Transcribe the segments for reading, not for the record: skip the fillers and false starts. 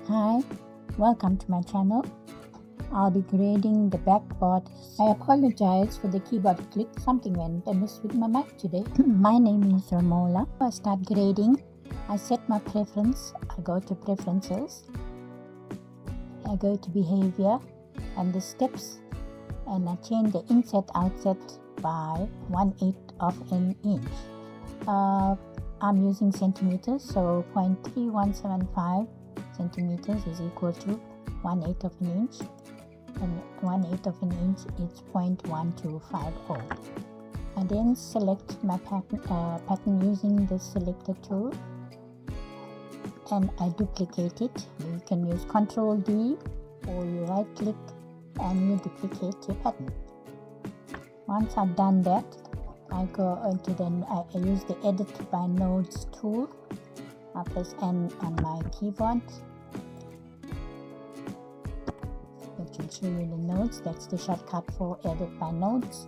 Hi, welcome to my channel. I'll be grading the backboard. I apologize for the keyboard click. Something went amiss with my mic today. My name is Ramola. I start grading. I set my preference. I go to preferences. I go to behavior and the steps, and I change the inset outset by 1/8 of an inch. I'm using centimeters, so 0.3175 centimeters is equal to 1/8 of an inch, and 1/8 of an inch is 0.1250. I then select my pattern using the selector tool, and I duplicate it. You can use Ctrl D, or you right click and you duplicate your pattern. Once I've done that, I go into I use the edit by nodes tool. I press N on my keyboard. It will show you the nodes. That's the shortcut for edit by nodes.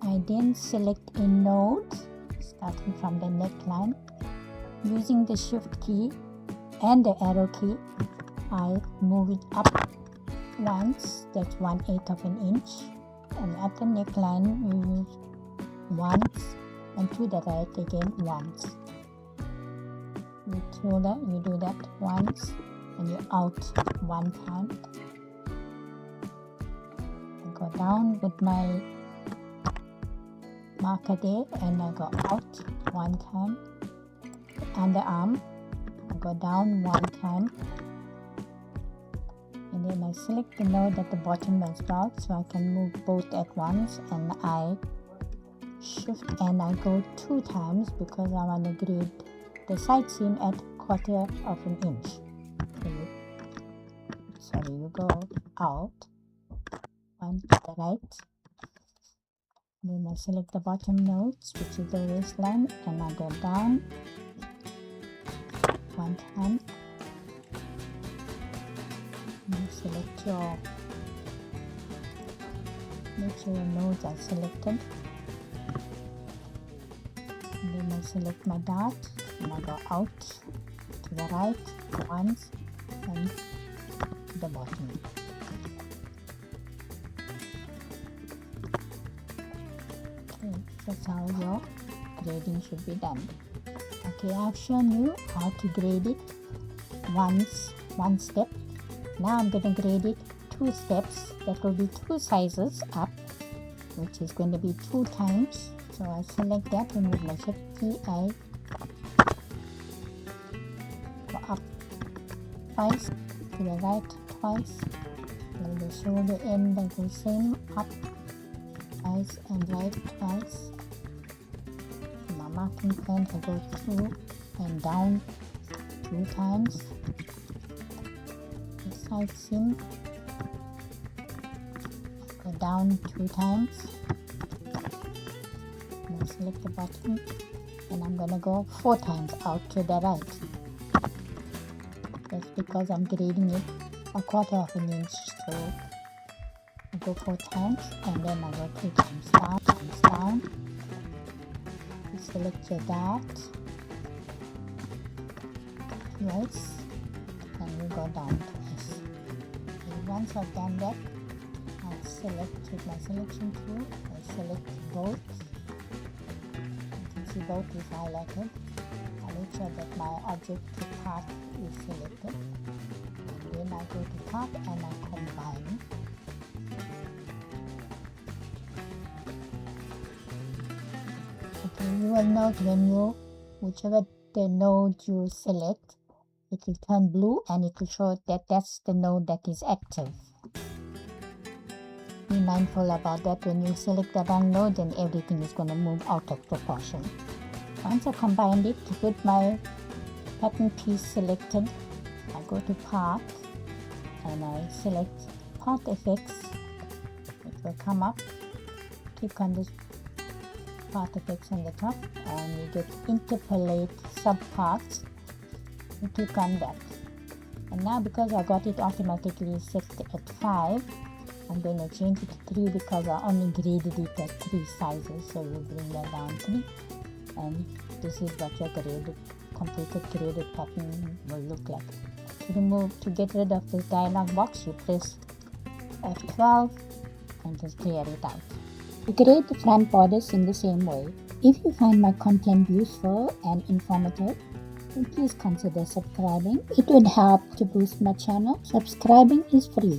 I then select a node starting from the neckline. Using the shift key and the arrow key, I move it up once. That's 1/8 of an inch. And at the neckline, you use once, and to the right again once. You do that once, and you out one time. I go down with my marker there, and I go out one time. Underarm, I go down one time, and then I select the node at the bottom as well, so I can move both at once, and I shift and I go 2 times because I want to grade the side seam at 1/4 of an inch. You go out one to the right, then I select the bottom nodes, which is the waistline, and I go down one time. You select make sure your nodes are selected, and then I select my dart, and I go out to the right once and to the bottom. Okay, that's how your grading should be done. Okay, I've shown you how to grade it one step. Now I'm going to grade it 2 steps. That will be 2 sizes up, which is going to be 2 times. So I select that, and with my shift key I go up twice, to the right twice, and the shoulder end like the same, up twice and right twice. My marking point I go through and down 2 times. The side seam, go down 2 times. And I select the bottom, and I'm gonna go 4 times out to the right. That's because I'm grading it 1/4 of an inch, so I go 4 times, and then I go 3 times down. You select your dart twice, and you go down twice. And once I've done that, I'll select with my selection tool. I select both. You can see both is highlighted. I make sure that my object part is selected, and then I go to part and I combine. Okay, you will note when whichever the node you select, it will turn blue, and it will show that that's the node that is active. Be mindful about that. When you select the wrong node, then everything is going to move out of proportion. Once I combined it with my pattern piece selected, I go to part, and I select part effects. It will come up. Click on this part effects on the top, and you get interpolate subparts. You click on that, and now because I got it automatically set at 5, I'm going to change it to 3 because I only graded it at 3 sizes. So you bring that down 3, and this is what your completed created pattern will look like. To get rid of this dialog box, you press F12 and just clear it out. You create the front borders in the same way. If you find my content useful and informative, then please consider subscribing. It would help to boost my channel. Subscribing is free.